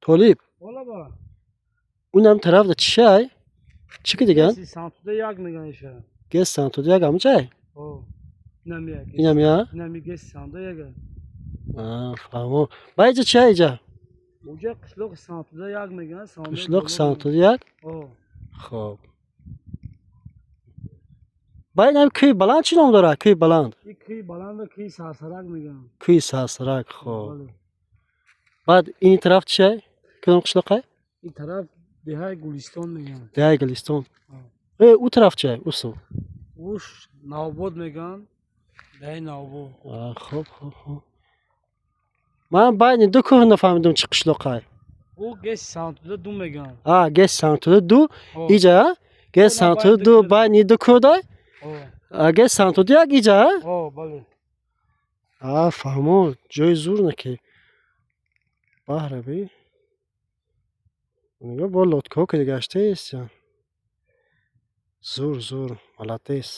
Tolib. Ola ba. Unam tarafda chishay. Chiki degan. Si santuda yagmagan isha. Ges santuda yagamchay. O. Namiya. Inam ya. Nami ges santuda yaga. Ha, fahmo. Bayca chayja. Uca qishloq santuda yagmagan. Qishloq santuda yag. O. Xo'p. Baynam köy baland chi nom dora? Köy baland. Köy baland va köy sarsarak megan. Köy sarsarak. Xo'p. Ba'd ini taraf chay. Kudam qishloqqa? این طرف دهه گلستان میگن. Dehay Guliston. U taraf chay, usu. اوش نوباد میگن. دهه نوباد. Xo'p, xo'p. Man bayni du ko'hni nafahmidim chi qishloqqa. او گش سانتودا دو میگن. Ha, ges santuda du. Ija. Ges santuda du bayni du ko'day. Ges santuda yag ija. او بله. Ha, fahmo. Joy zo'r ki. Bahra bi. Nega bu lotka o'qiga gashta esa. Zo'r, zo'r. Malates.